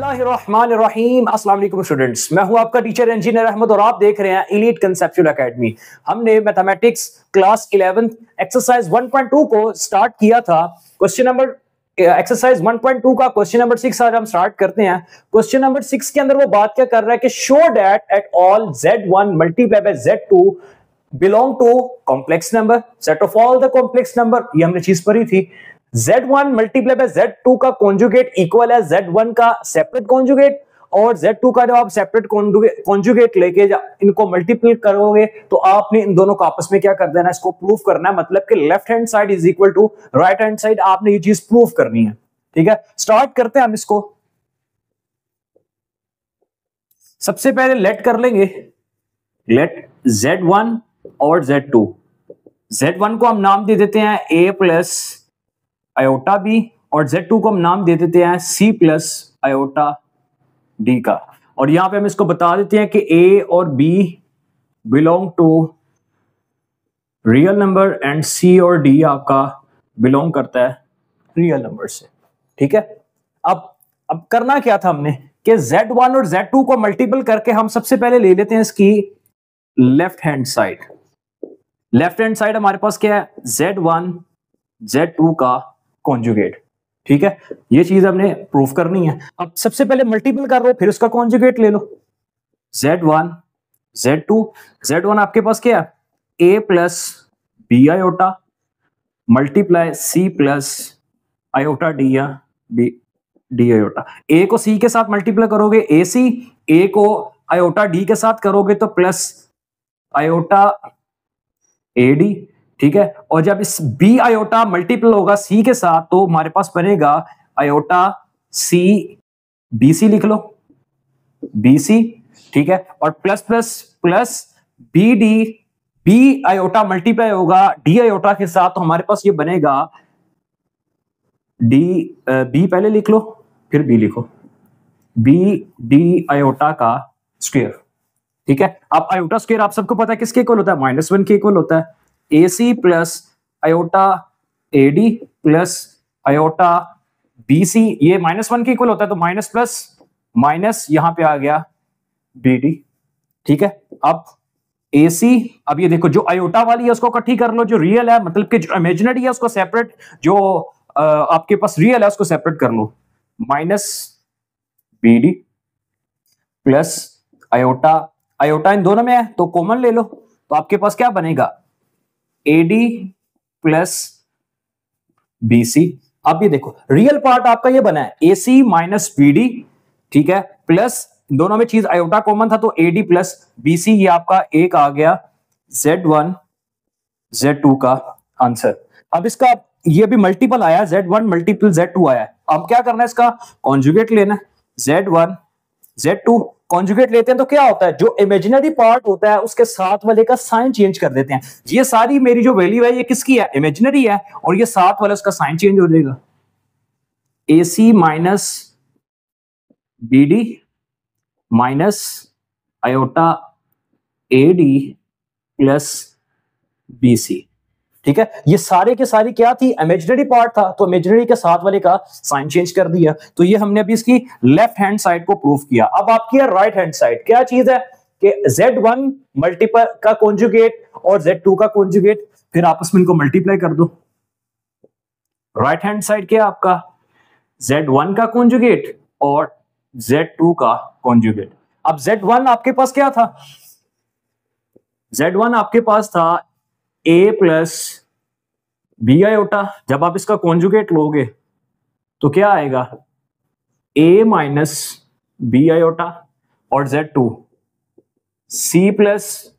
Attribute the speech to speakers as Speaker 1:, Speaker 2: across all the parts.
Speaker 1: बिस्मिल्लाहिर्रहमानिर्रहीम। अस्सलाम वालेकुम स्टूडेंट्स, मैं हूं आपका टीचर इंजीनियर अहमद और आप देख रहे हैं एलीट कंसेप्चुअल एकेडमी। हमने मैथमेटिक्स क्लास 11 एक्सरसाइज 1.2 को स्टार्ट किया था। क्वेश्चन नंबर एक्सरसाइज 1.2 का क्वेश्चन नंबर 6 आज हम स्टार्ट करते हैं। क्वेश्चन नंबर 6 के अंदर वो बात क्या कर रहा है कि show that at all z1 multiply by z2 belong to complex number, set of all the complex number. ये हमने चीज पढ़ी थी। z1 मल्टीप्लाई बाय z2 का कॉन्जुगेट इक्वल है z1 का सेपरेट कॉन्जुगेट, और z2 का जब आप सेपरेट कॉन्जुगेट लेके इनको मल्टीप्लाई करोगे तो आपने इन दोनों को आपस में क्या कर देना, इसको प्रूफ करना है। मतलब कि left hand side is equal to right hand side, आपने ये चीज प्रूफ करनी है। ठीक है, स्टार्ट करते हैं हम इसको। सबसे पहले लेट कर लेंगे, लेट z1 और z2। z1 को हम नाम दे देते हैं a प्लस आयोटा बी, और z2 को हम नाम दे देते हैं c प्लस आयोटा डी का। और यहां पे हम इसको बता देते हैं कि a और b belong to real number and c और d आपका बिलोंग करता है रियल नंबर से। ठीक है, अब करना क्या था हमने कि z1 और z2 को मल्टीपल करके हम सबसे पहले ले लेते हैं इसकी left hand side. Left hand side हमारे पास क्या है, z1 z2 का कॉन्जुगेट। ठीक है, ये चीज हमने प्रूफ करनी है। अब सबसे पहले मल्टीपल कर लो, फिर उसका कॉन्जुगेट ले लो। z1 z2, z1 आपके पास क्या है, a plus B iota multiply c plus iota D या डी आयोटा। a को c के साथ मल्टीप्लाई करोगे ac, a को आयोटा d के साथ करोगे तो प्लस आयोटा ad। ठीक है, और जब इस b आयोटा मल्टीपल होगा c के साथ तो हमारे पास बनेगा आयोटा c bc, लिख लो bc। ठीक है, और plus plus plus bd, b iota multiply होगा d आयोटा के साथ तो हमारे पास ये बनेगा b पहले लिख लो फिर b लिखो, b d आयोटा का स्क्वायर। ठीक है, अब आयोटा स्क्वायर आप सबको पता है किसके इक्वल होता है, -1 के इक्वल होता है। AC plus iota AD plus iota BC, ये -1 के इक्वल होता है तो माइनस प्लस माइनस यहां पे आ गया BD। ठीक है, अब AC, अब ये देखो जो आयोटा वाली है उसको इकट्ठी कर लो, जो रियल है मतलब कि जो इमेजिनरी है उसको सेपरेट, जो आपके पास रियल है उसको सेपरेट कर लो। Minus BD plus iota, iota इन दोनों में है तो कॉमन ले लो, तो आपके पास क्या बनेगा AD प्लस BC। अब ये देखो रियल पार्ट आपका ये बना है AC माइनस BD। ठीक है, प्लस दोनों में चीज आयोटा कॉमन था तो AD प्लस BC, ये आपका एक आ गया Z1 Z2 का आंसर। अब इसका ये भी मल्टीपल आया, Z1 मल्टीपल Z2 आया है। अब क्या करना है, इसका कॉन्जुगेट लेना है। Z1 Z2 कॉन्जुगेट लेते हैं तो क्या होता है, जो इमेजिनरी पार्ट होता है उसके साथ वाले का साइन चेंज कर देते हैं। ये सारी मेरी जो वैल्यू है ये किसकी है, इमेजिनरी है, और ये साथ वाला उसका साइन चेंज हो जाएगा। AC minus BD minus iota AD plus BC। ठीक है, ये सारे के सारी क्या थी, इमेजिनरी पार्ट था तो इमेजिनरी के साथ वाले का साइन चेंज कर दिया। तो ये हमने अभी इसकी लेफ्ट हैंड साइड को प्रूफ किया। अब आपकी है राइट हैंड साइड, क्या चीज है कि Z1 मल्टीपल का कॉन्जुगेट और Z2 का कॉन्जुगेट, फिर आपस में इनको मल्टीप्लाई कर दो। राइट हैंड साइड क्या आपका, Z1 का कॉन्जुगेट और Z2 का कॉन्जुगेट। अब Z1 आपके पास क्या था, Z1 आपके पास था a प्लस बी आयोटा। जब आप इसका कॉन्जुगेट लोगे तो क्या आएगा, a माइनस बी आयोटा, और Z2 c plus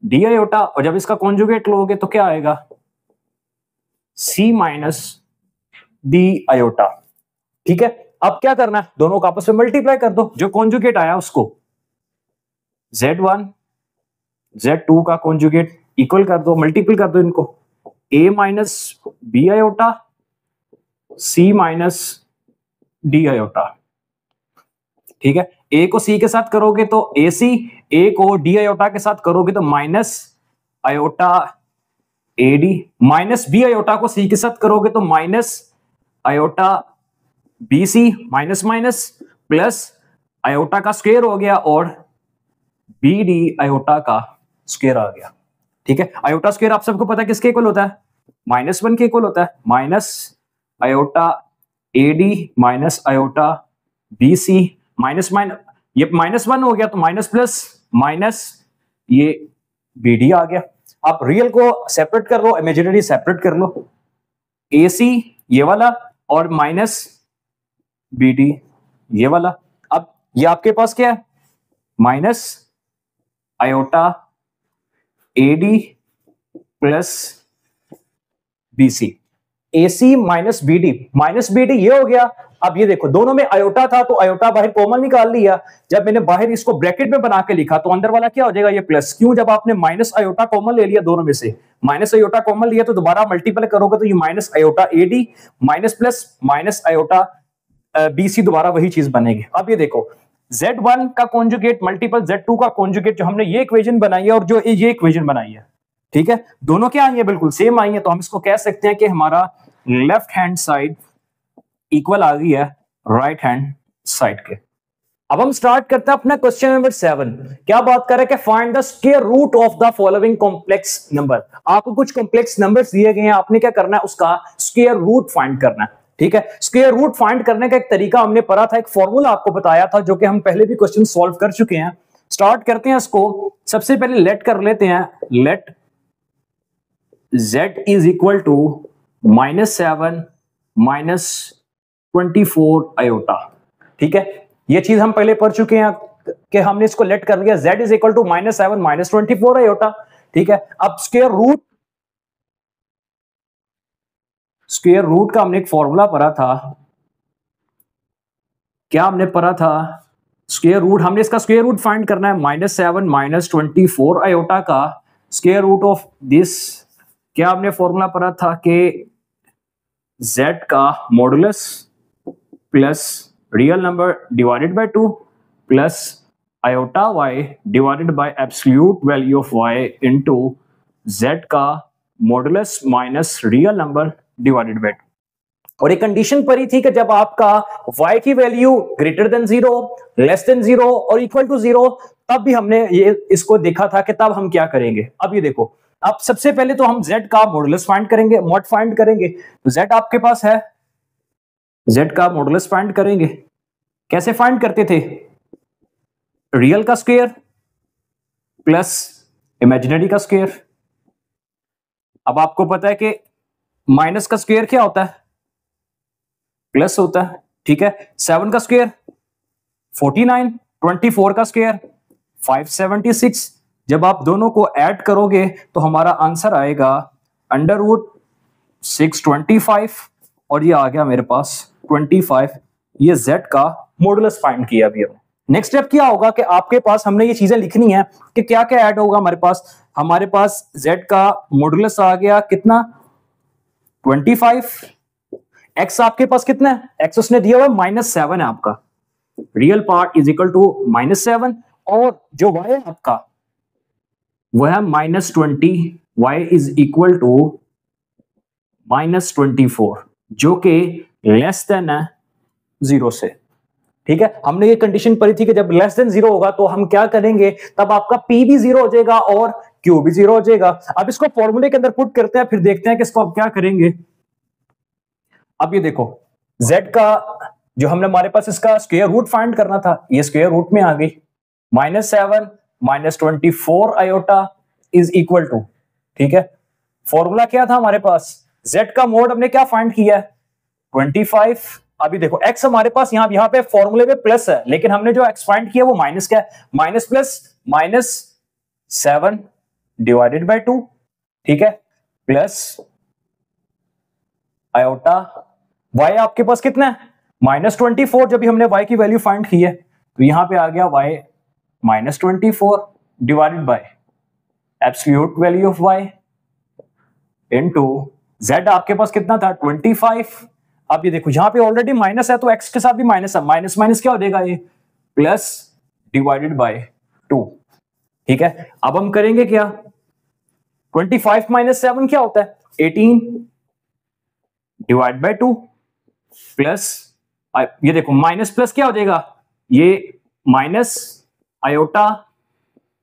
Speaker 1: D iota, और जब इसका कॉन्जुगेट लोगे तो क्या आएगा, c माइनस डी आयोटा। ठीक है, अब क्या करना है, दोनों को आपस में मल्टीप्लाई कर दो, जो कॉन्जुगेट आया उसको Z1 Z2 का कॉन्जुगेट इक्वल कर दो, मल्टीपल कर दो इनको, a minus B iota c minus D iota. ठीक है, a को c के साथ करोगे तो AC, a को d आयोटा के साथ करोगे तो minus iota AD, minus b iota को c के साथ करोगे तो minus iota BC, minus minus plus iota का स्क्वायर हो गया और बी डी आयोटा का स्क्वायर आ गया। ठीक है, आयोटा स्क्वायर आप सबको पता है किसके इक्वल होता है, -1 के इक्वल होता है, minus iota A D minus iota B C minus ये -1 हो गया तो माइनस प्लस माइनस ये बी डी आ गया। आप रियल को सेपरेट कर लो, इमेजिनरी सेपरेट कर लो, ए सी ये वाला और माइनस बी डी ये वाला। अब ये आपके पास क्या है, minus iota A D plus B C, A C minus B D ये हो गया। अब ये देखो दोनों में आयोटा था तो आयोटा बाहर कॉमन निकाल लिया, जब मैंने बाहर इसको ब्रैकेट में बना के लिखा तो अंदर वाला क्या हो जाएगा, ये प्लस। क्यों, जब आपने माइनस आयोटा कॉमन ले लिया दोनों में से, माइनस आयोटा कॉमन लिया तो दोबारा मल्टीपल करोगे तो ये minus iota A D minus plus minus iota B C दोबारा वही चीज बनेगी। अब ये देखो Z1 का कॉन्जुगेट मल्टीपल Z2 का कॉन्जुगेट, जो हमने ये इक्वेशन बनाई है और जो ये इक्वेशन बनाई है, ठीक है, दोनों क्या आई है, बिल्कुल सेम आई है। तो हम इसको कह सकते हैं कि हमारा लेफ्ट हैंड साइड इक्वल आ गई है राइट हैंड साइड के। अब हम स्टार्ट करते हैं अपना क्वेश्चन नंबर 7। क्या बात कर रहे हैं कि find the square root of the following complex number. आपको कुछ कॉम्प्लेक्स नंबर्स दिए गए हैं, आपने क्या करना है, उसका स्क्वायर रूट फाइंड करना है। ठीक है, स्क्वायर रूट फाइंड करने का एक तरीका हमने पढ़ा था, एक फॉर्मूला आपको बताया था जो कि हम पहले भी क्वेश्चन सॉल्व कर चुके हैं। स्टार्ट करते हैं इसको। सबसे पहले लेट कर लेते हैं, let z is equal to -7 -24 iota. ठीक है, ये चीज हम पहले पढ़ चुके हैं कि हमने इसको लेट कर लिया, z is equal to -7 -24 iota. ठीक है, अब स्क्वायर रूट का हमने एक फॉर्मूला पढ़ा था। क्या हमने पढ़ा था, स्क्वायर रूट, हमने इसका स्क्वायर रूट फाइंड करना है, -7 -24 आयोटा का स्क्वायर रूट ऑफ दिस। क्या हमने फॉर्मूला पढ़ा था कि z का modulus plus real number divided by 2 plus iota y divided by absolute value of y into z का modulus minus real number divided by 2। और एक कंडीशन पड़ी थी कि जब आपका y की value greater than 0, less than 0 और इक्वल टू 0, तब भी हमने ये इसको देखा था कि तब हम क्या करेंगे। अब ये देखो, अब सबसे पहले तो हम z का मॉडुलस फाइंड करेंगे, मॉड फाइंड करेंगे। तो z आपके पास है, z का मॉडुलस फाइंड करेंगे। कैसे फाइंड करते थे, रियल का स्क्वायर प्लस इमेजिनरी का स्क्वायर। अब आपको पता है कि माइनस का स्क्वायर क्या होता है, प्लस होता है। ठीक है, 7 का स्क्वायर 49, 24 का स्क्वायर 576। जब आप दोनों को ऐड करोगे तो हमारा आंसर आएगा √625 और ये आ गया मेरे पास 25। ये z का मॉडुलस फाइंड किया अभी हमने। नेक्स्ट स्टेप क्या होगा कि आपके पास हमने ये चीजें लिखनी है कि क्या क्या ऐड होगा हमारे पास z का मॉडुलस आ गया कितना, 25। x आपके पास कितना है, x उसने दिया हुआ -7 है आपका, real part is equal to -7 और जो y है आपका वह है -20, y इज इक्वल टू -24 जो कि लेस देन है 0 से। ठीक है, हमने ये कंडीशन पढ़ी थी कि जब लेस देन 0 होगा तो हम क्या करेंगे, तब आपका p भी 0 हो जाएगा और q भी 0 हो जाएगा। अब इसको फॉर्मूले के अंदर पुट करते हैं, फिर देखते हैं कि इसको अब क्या करेंगे। अब ये देखो z का जो हमने हमारे पास इसका स्क्वायर रूट फाइंड करना था, ये स्क्वायर रूट में आ गई, -7 -24 आयोटा इज इक्वल टू। ठीक है, फॉर्मूला क्या था हमारे पास, z का मोड हमने क्या फाइंड किया है 25। अभी देखो x हमारे पास यहां पे फॉर्मूले में प्लस है, लेकिन हमने जो x फाइंड किया वो माइनस क्या है, माइनस प्लस -7 डिवाइडेड बाय 2। ठीक है, प्लस आयोटा y आपके पास कितना है -24। जब भी हमने y की वैल्यू फाइंड की है तो यहां पे आ गया y -24 divided by absolute value of y into z आपके पास कितना था 25। अब ये देखो यहां पे ऑलरेडी माइनस है तो x के साथ भी माइनस है, माइनस माइनस क्या हो जाएगा ये प्लस डिवाइडेड बाय 2। ठीक है, अब हम करेंगे क्या, 25 -7 क्या होता है 18 डिवाइड बाय 2 प्लस ये देखो माइनस प्लस क्या हो जाएगा ये माइनस आयोटा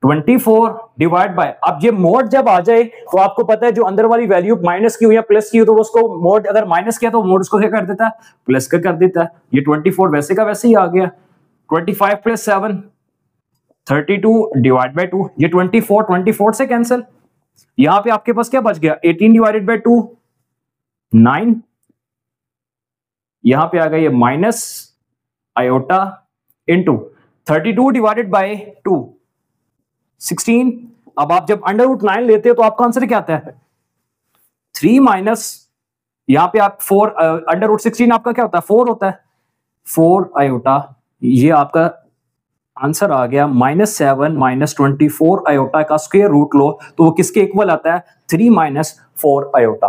Speaker 1: 24 डिवाइड बाय, अब ये मोड जब आ जाए तो आपको पता है जो अंदर वाली वैल्यू माइनस की हो या प्लस की हो तो उसको मोड, अगर माइनस किया तो मोड उसको क्या कर देता है, प्लस का कर देता है। ये 24 वैसे का वैसे ही आ गया। 25 प्लस 7 32 डिवाइड बाय 2, ये 24 से कैंसिल। यहां पे आपके पास क्या बच गया, 18 डिवाइडेड बाय 2 9, यहां पे आ गया ये minus iota into 32 divided by 2 16। अब आप जब अंडर रूट 9 लेते हो तो आपका आंसर क्या आता है, 3 माइनस, यहां पे आप 4 अंडर रूट 16 आपका क्या होता है 4 होता है, 4 आयोटा, ये आपका आंसर आ गया -7 माइनस 24 आयोटा का स्क्वायर रूट लो तो वो किसके इक्वल आता है, 3 माइनस 4 आयोटा।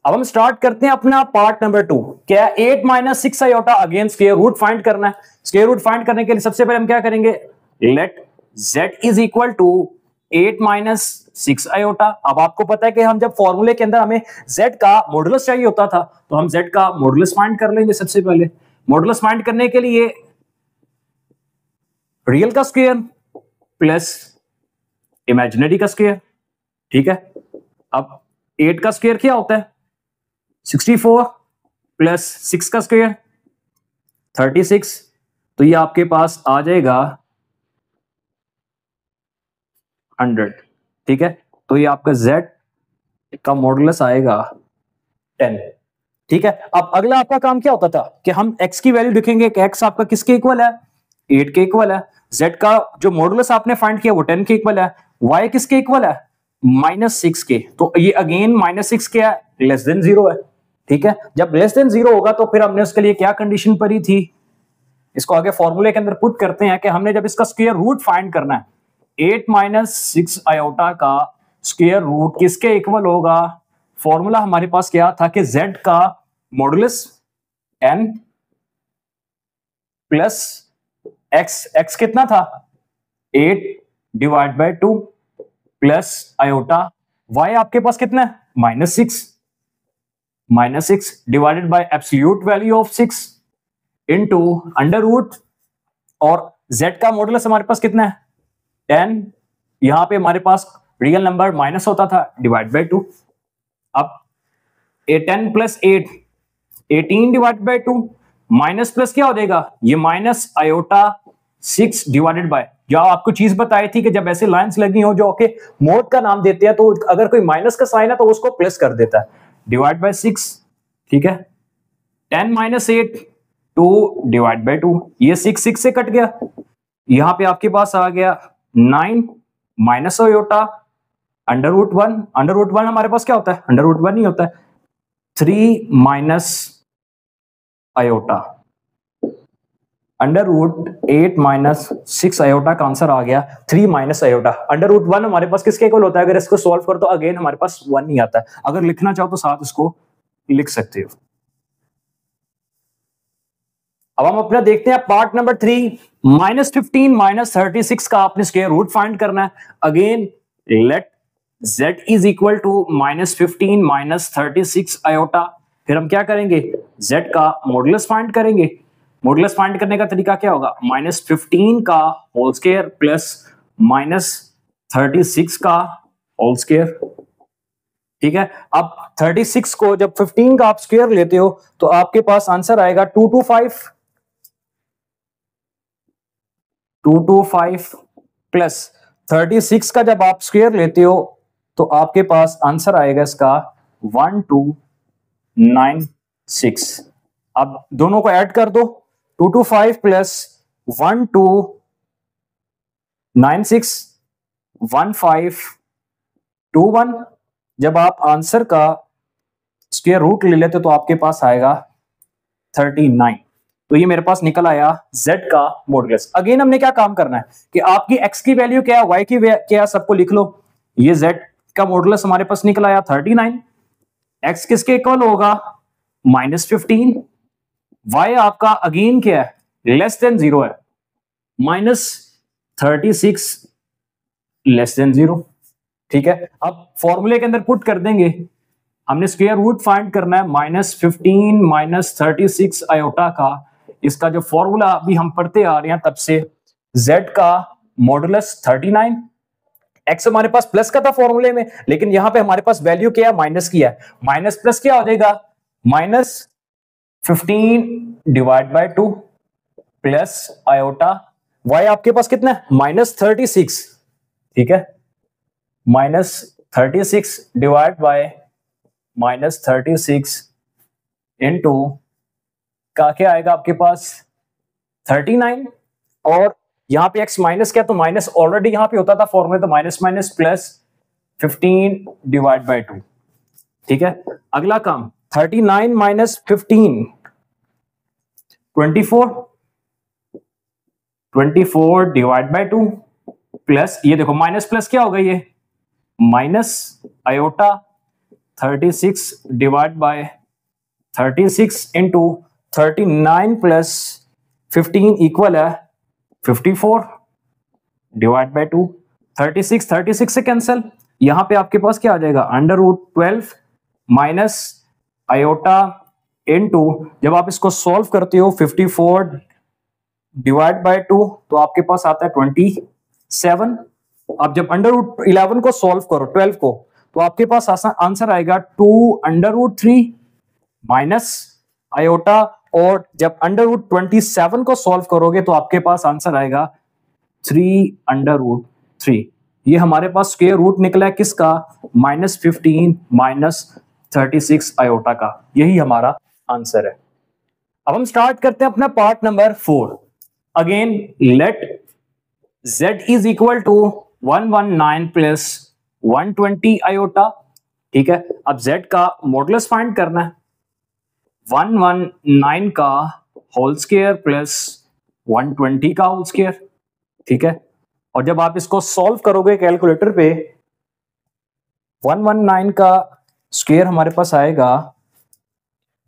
Speaker 1: अब हम स्टार्ट करते हैं अपना पार्ट नंबर 2। क्या है, 8 minus 6 iota, again square root find करना है। स्क्वायर रूट फाइंड करने के लिए सबसे पहले हम क्या करेंगे, let z is equal to 8 minus 6 iota. अब आपको पता है कि हम जब फॉर्मूले के अंदर हमें z का मॉडुलस चाहिए होता था तो हम z का मॉडुलस फाइंड कर लेंगे। सबसे पहले मॉडुलस फाइंड करने के लिए रियल का स्क्वायर प्लस इमेजिनरी का स्क्वायर, ठीक है। अब 8 का स्क्वायर क्या होता है 64 प्लस 6 का स्क्वायर 36, तो ये आपके पास आ जाएगा 100, ठीक है। तो ये आपका z का मॉडुलस आएगा 10, ठीक है। अब अगला आपका काम क्या होता था कि हम x की वैल्यू लिखेंगे कि x आपका किसके इक्वल है, 8 के इक्वल है। z का जो मॉडुलस आपने फाइंड किया वो 10 के इक्वल है। y किसके इक्वल है, -6 के, तो ये अगेन -6 क्या है, लेस देन 0 है, ठीक है। जब लेस देन 0 होगा तो फिर हमने उसके लिए क्या कंडीशन पढ़ी थी, इसको आगे फॉर्मूले के अंदर पुट करते हैं कि हमने जब इसका स्क्वायर रूट फाइंड करना है, 8 माइनस 6 आयोटा का स्क्वायर रूट किसके इक्वल होगा, फॉर्मूला हमारे पास क्या था कि z का मॉडुलस n प्लस x कितना था 8 divide by 2 plus iota y आपके पास कितना है -6 divided by absolute value of 6 into under root, और z का मॉडुलस हमारे पास कितना है 10, यहां पे हमारे पास रियल नंबर माइनस होता था डिवाइड बाय 2। अब 10 plus 8 18 divide by 2 minus plus क्या हो जाएगा, ये माइनस आयोटा 6 डिवाइडेड बाय, जो आपको चीज बताई थी कि जब ऐसे लाइंस लगी हो जो के मोड का नाम देते हैं तो अगर कोई माइनस का साइन है तो उसको प्लस कर देता है, डिवाइड बाय 6, ठीक है। 10 माइनस 8 2 डिवाइड बाय 2, ये 6 से कट गया, यहां पे आपके पास आ गया 9 minus iota under root 1, under root 1 हमारे पास क्या होता है, अंडर रूट 1 ही होता है, 3 minus iota under root 8 minus 6 iota का आंसर आ गया 3 माइनस आयोटा। अंडर रूट 1 हमारे पास किसके इक्वल होता है, अगर इसको सॉल्व करो तो अगेन हमारे पास 1 नहीं आता है, अगर लिखना चाहो तो साथ इसको लिख सकते हो। अब हम अपना देखते हैं पार्ट नंबर 3, -15 माइनस 36 का आपने स्क्वायर रूट फाइंड करना है। Again let z is equal to -15 minus 36 iota, फिर हम क्या करेंगे z का मॉडुलस फाइंड करेंगे। मॉडुलस फाइंड करने का तरीका क्या होगा, -15 का होल स्क्वायर प्लस -36 का होल स्क्वायर, ठीक है। अब 36 को जब 15 का आप स्क्वायर लेते हो तो आपके पास आंसर आएगा 225 प्लस 36 का जब आप स्क्वायर लेते हो तो आपके पास आंसर आएगा इसका 1296। अब दोनों को ऐड कर दो, 225 प्लस 1296 1521, जब आप आंसर का स्क्वायर रूट ले लेते तो आपके पास आएगा 39। तो ये मेरे पास निकल आया z का मॉडुलस। अगेन हमने क्या काम करना है कि आपकी x की वैल्यू क्या है, y की क्या है, सबको लिख लो। ये z का मॉडुलस हमारे पास निकल आया 39, x किसके इक्वल होगा -15, y आपका अगेन क्या है लेस देन 0 है, -36 लेस देन 0, ठीक है। अब फॉर्मूले के अंदर पुट कर देंगे, हमने स्क्वायर रूट फाइंड करना है -15 माइनस 36 आयोटा का इसका जो फॉर्मूला अभी हम पढ़ते आ रहे हैं तब से, z का मॉडुलस 39, x हमारे पास प्लस का था फॉर्मूले में, लेकिन यहां पे हमारे पास वैल्यू क्या है, माइनस की है, माइनस प्लस क्या हो जाएगा, minus 15 divide by 2 plus iota, y आपके पास कितना है, माइनस 36, ठीक है, minus 36 divide by minus 36 into का क्या आएगा आपके पास 39, और यहां पे x माइनस क्या, तो माइनस ऑलरेडी यहां पे होता था फॉर्मूले, तो minus minus plus 15 divide by 2, ठीक है। अगला काम 39 माइनस 15 24 डिवाइड बाय 2 प्लस, ये देखो माइनस प्लस क्या होगा, ये minus iota 36 divide by 36 into 39 plus 15 equal है 54 डिवाइड बाय 2, 36 से कैंसल, यहां पे आपके पास क्या आ जाएगा, under root 12 minus iota into, जब आप इसको सॉल्व करते हो 54 डिवाइड बाय 2 तो आपके पास आता है 27। अब जब अंडर रूट 11 को सॉल्व करो 12 को, तो आपके पास आंसर आएगा 2 अंडर रूट 3 माइनस आयोटा, और जब अंडर रूट 27 को सॉल्व करोगे तो आपके पास आंसर आएगा 3 अंडर रूट 3। ये हमारे पास स्क्वायर रूट निकला है किसका, माइनस 15 माइनस 36 आयोटा का, यही हमारा आंसर है। अब हम स्टार्ट करते हैं अपना part number 4। Again let z is equal to 119 plus 120 iota, ठीक है। अब z का मॉडुलस फाइंड करना है, 119 का होल स्क्वायर प्लस 120 का होल स्क्वायर, ठीक है। और जब आप इसको सॉल्व करोगे कैलकुलेटर पे, 119 का स्क्वायर हमारे पास आएगा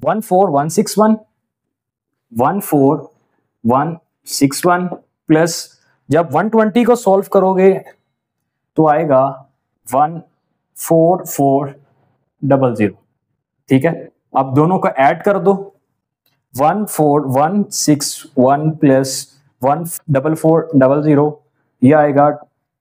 Speaker 1: 14161 प्लस जब 120 को सॉल्व करोगे तो आएगा 14400, ठीक है। अब दोनों को ऐड कर दो, 14161 प्लस 14400, ये आएगा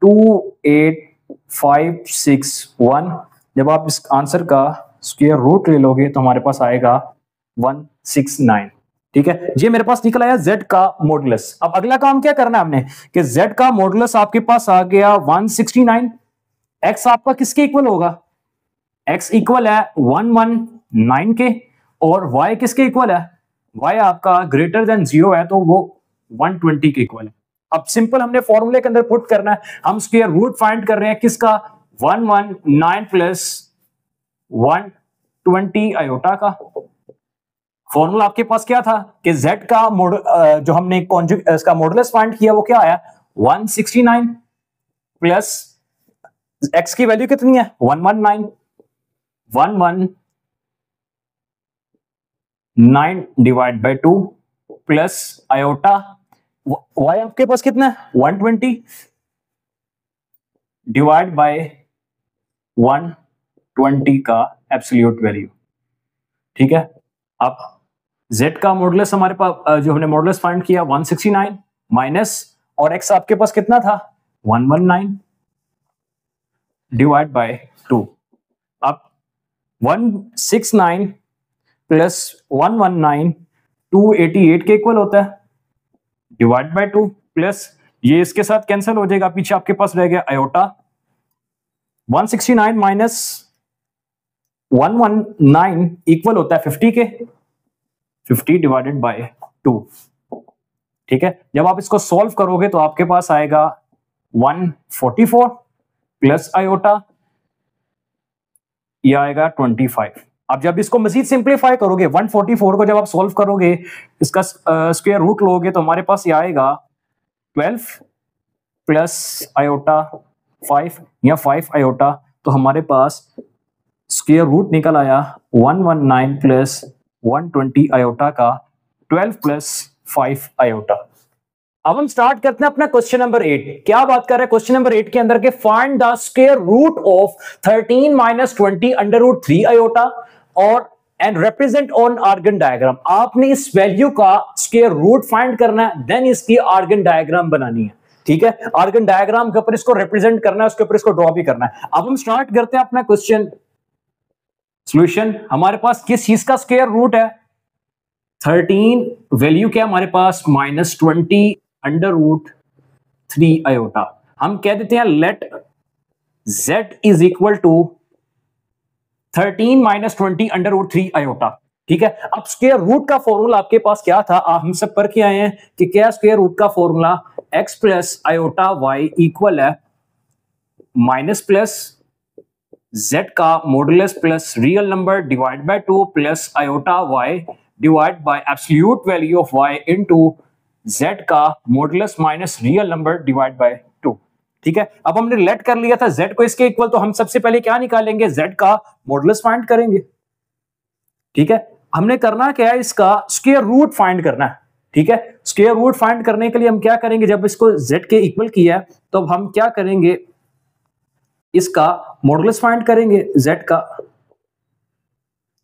Speaker 1: 28561। जब आप इस आंसर का स्क्वायर रूट ले लोगे तो हमारे पास आएगा 169, ठीक है। ये मेरे पास निकल आया z का मॉडुलस। अब अगला काम क्या करना है हमने कि z का मॉडुलस आपके पास आ गया 169, x आपका किसके इक्वल होगा, x इक्वल है 119 के, और y किसके इक्वल है, y आपका ग्रेटर देन 0 है तो वो 120 के इक्वल है। अब सिंपल हमने फॉर्मूले के अंदर पुट करना है, हम स्क्वायर रूट फाइंड कर रहे हैं किसका, 119 प्लस 120 आयोटा का। फॉर्मूला आपके पास क्या था कि z का जो हमने इसका मॉडुलस फाइंड किया वो क्या आया 169 प्लस x की वैल्यू कितनी है 119 divide by 2 plus iota y आपके पास कितना है 120 डिवाइड बाय 120 का एब्सोल्यूट वैल्यू, ठीक है। अब z का मॉडुलस हमारे पास जो हमने मॉडुलस फाइंड किया 169 माइनस, और x आपके पास कितना था 119 डिवाइड बाय 2। अब 169 प्लस 119 288 के इक्वल होता है, डिवाइड बाय 2 प्लस ये इसके साथ कैंसिल हो जाएगा, पीछे आपके पास रह गया आयोटा। 169 माइनस 119 इक्वल होता है 50 के, 50 डिवाइडेड बाय 2, ठीक है। जब आप इसको सॉल्व करोगे तो आपके पास आएगा 144 प्लस आयोटा, ये आएगा 25। अब जब इसको मजीद सिंप्लीफाई करोगे 144 को जब आप सॉल्व करोगे इसका स्क्वायर रूट लोगे तो हमारे पास ये आएगा 12 प्लस आयोटा 5 या 5 आयोटा, तो हमारे पास स्क्वायर रूट निकल आया 119 प्लस 120 आयोटा का 12 प्लस 5 आयोटा। अब हम स्टार्ट करते हैं अपना क्वेश्चन नंबर 8। क्या बात कर रहे हैं क्वेश्चन नंबर 8 के अंदर के, find the square root of 13 minus 20 under root 3 iota और and represent on Argand diagram. आपने इस वैल्यू का स्क्वायर रूट फाइंड करना है, देन इसकी आर्गन डायग्राम बनानी है। ठीक है, आर्गन डायग्राम के ऊपर इसको रिप्रेजेंट करना है, उसके ऊपर इसको ड्रॉ भी करना है। अब हम स्टार्ट करते हैं अपना क्वेश्चन सॉल्यूशन। हमारे पास किस चीज का स्क्वायर रूट है? 13, वैल्यू क्या हमारे पास -20 अंडर रूट 3 आयोटा। हम कह देते हैं let z is equal to 13 - 20 under root 3 iota. ठीक है, अब स्क्वायर रूट का फॉर्मूला आपके पास क्या था? हम सब पढ़ के आए हैं कि क्या स्क्वायर रूट का formula x plus iota y equal है माइनस प्लस z का modulus plus real number divide by 2 plus iota y divide by absolute value of y into z का modulus minus real number divide by 2। ठीक है, अब हमने late कर लिया था z को इसके इक्वल, तो हम सबसे पहले क्या निकालेंगे? z का मॉडुलस फाइंड करेंगे। ठीक है, हमने करना क्या है? इसका स्क्वायर रूट फाइंड करना है। ठीक है, स्क्वायर रूट फाइंड करने के लिए हम क्या करेंगे? जब इसको z के इक्वल किया है तो हम क्या करेंगे? इसका मॉडुलस फाइंड करेंगे z का।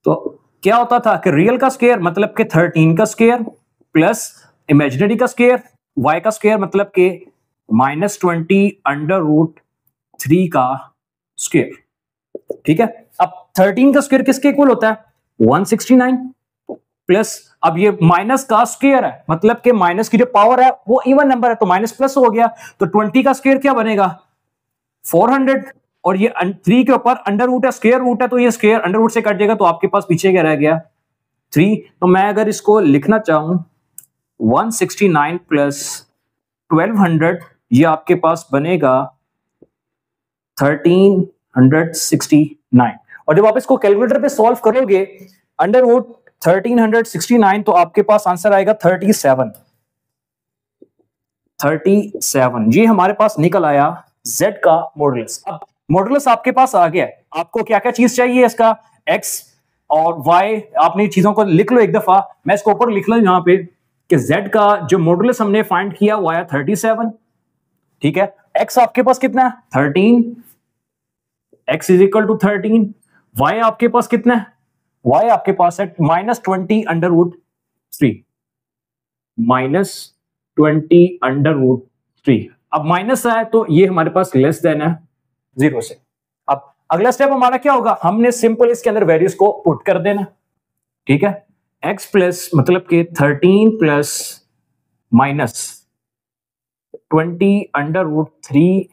Speaker 1: तो क्या होता था कि रियल का स्क्वायर मतलब के 13 का स्क्वायर प्लस इमेजिनरी का स्क्वायर y का स्क्वायर मतलब के -20 अंडर रूट 3 का स्क्वायर। ठीक है, अब 13 का स्क्वायर किसके इक्वल होता है? 169 प्लस, अब ये माइनस का स्क्वायर है मतलब के माइनस की जो पावर है वो इवन नंबर है तो माइनस प्लस हो गया, तो 20 का स्क्वायर क्या बनेगा? 400, और ये 3 के ऊपर अंडर रूट है, स्क्वायर रूट है, तो ये स्क्वायर अंडर रूट से कट जाएगा, तो आपके पास पीछे क्या रह गया? 3। तो मैं अगर इसको लिखना चाहूं 169 प्लस 1200, ये आपके पास बनेगा 1369। और जब आप इसको कैलकुलेटर पे सॉल्व करोगे अंडर रूट 1369, तो आपके पास आंसर आएगा 37। ये हमारे पास निकल आया z का मॉडुलस। अब मॉडुलस आपके पास आ गया, आपको क्या क्या चीज चाहिए? इसका x और y, आपने चीजों को लिख लो एक दफा। मैं इसको ऊपर लिख लो यहाँ पे कि z का जो मॉडुलस हमने फाइंड किया वो आया 37। ठीक है, x आपके पास कितना है? 13, x is equal to 13। y आपके पास कितना है? y आपके पास है -20 अंडर रूट 3, -20 अंडर रूट 3। अब माइनस है तो ये हमारे पास लेस देन है 0 से। अब अगला स्टेप हमारा क्या होगा? हमने सिंपल इसके अंदर वैल्यूज को पुट कर देना। ठीक है, x प्लस मतलब के 13 प्लस -20 अंडर रूट 3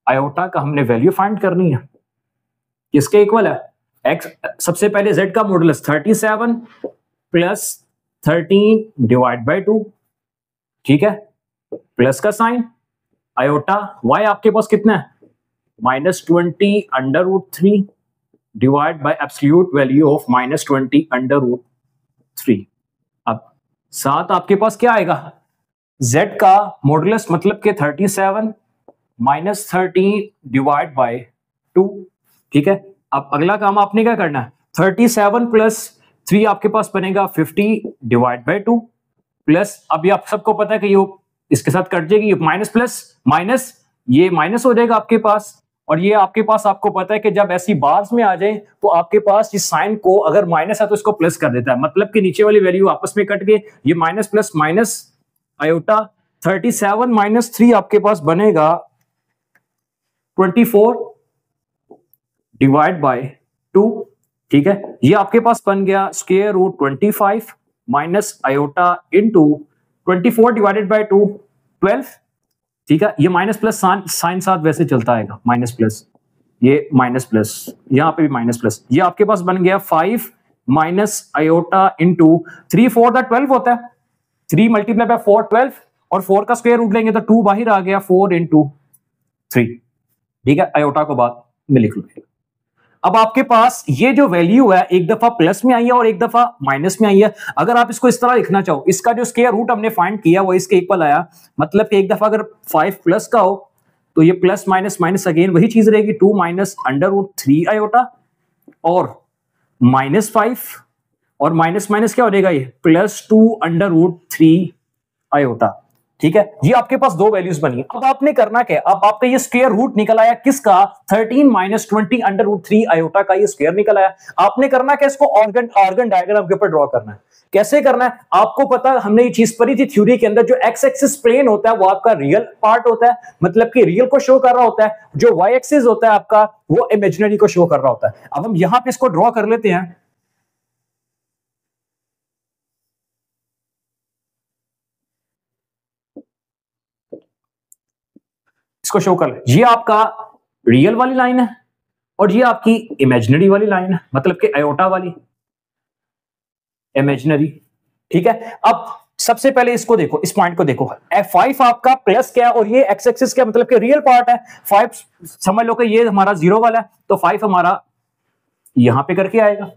Speaker 1: आयोटा का हमने वैल्यू फाइंड करनी है। किसके इक्वल है? x, सबसे पहले z का मॉडुलस 37 प्लस 13 डिवाइड बाय 2। ठीक है, प्लस का साइन, आयोटा y आपके पास कितना है? -20 under root 3 divide by absolute value of -20 under root 3। अब साथ आपके पास क्या आएगा? z का मॉडुलस मतलब के 37 -13 डिवाइड बाय 2। ठीक है, अब अगला काम आपने क्या करना है? 37 प्लस 3 आपके पास बनेगा 50 डिवाइड बाय 2 प्लस, अभी आप सबको पता है कि ये इसके साथ कट जाएगी, माइनस प्लस माइनस, ये माइनस हो जाएगा आपके पास। और ये आपके पास, आपको पता है कि जब ऐसी बार्स में आ जाए तो आपके पास इस साइन को अगर माइनस है तो इसको प्लस कर देता है, मतलब कि नीचे वाली वैल्यू आपस में कट गए, ये माइनस प्लस माइनस आयोटा 37 - 3 आपके पास बनेगा 24 डिवाइड बाय 2। ठीक है, ये आपके पास बन गया square root 25 minus iota into 24 divided by 2 12। ठीक है, ये माइनस प्लस साइन साथ वैसे चलता आएगा, माइनस प्लस, ये माइनस प्लस, यहां पे भी माइनस प्लस, ये आपके पास बन गया 5 माइनस आयोटा इंटू 3 4 दा 12 होता है, 3 मल्टीप्लाई बाय 4 12, और 4 का स्क्वायर रूट लेंगे तो 2 बाहर आ गया, 4 इंटू 3। ठीक है, आयोटा को बाद में लिख लो। अब आपके पास ये जो वैल्यू है एक दफा प्लस में आई है और एक दफा माइनस में आई है। अगर आप इसको इस तरह लिखना चाहो, इसका जो स्क्वायर रूट हमने फाइंड किया वो इसके इक्वल आया, मतलब कि एक दफा अगर 5 प्लस का हो तो ये प्लस माइनस माइनस अगेन वही चीज रहेगी, 2 माइनस अंडर रूट 3 आयोटा और -5, और माइनस माइनस क्या हो जाएगा, ये +2 अंडर रूट 3 आयोटा। ठीक है, ये आपके पास दो वैल्यूज बनी। अब आपने करना क्या, अब आपका ये स्क्वायर रूट निकल आया किसका, 13 माइनस 20 अंडर रूट 3 आयोटा का ये स्क्वायर निकल आया। आपने करना क्या, इसको ऑर्गन डायग्राम के ऊपर ड्रॉ करना है। कैसे करना है आपको पता है, हमने ये चीज पढ़ी थी थ्योरी के अंदर, जो एक्स एक्सिस प्लेन होता है वो आपका रियल पार्ट होता है, मतलब कि रियल को शो कर रहा होता है, जो वाई एक्सिस होता है आपका वो इमेजिनरी को शो कर रहा होता है। अब हम यहां पे इसको ड्रॉ कर लेते हैं, इसको शो कर ले, ये आपका रियल वाली लाइन है और ये आपकी इमेजिनरी वाली लाइन है, मतलब कि आयोटा वाली इमेजिनरी। ठीक है, अब सबसे पहले इसको देखो, इस पॉइंट को देखो, F5 आपका प्लस क्या है और ये एक्स एक्सिस क्या, मतलब कि रियल पार्ट है। 5 समझ लो कि ये हमारा 0 वाला है, तो 5 हमारा यहां पे करके आएगा।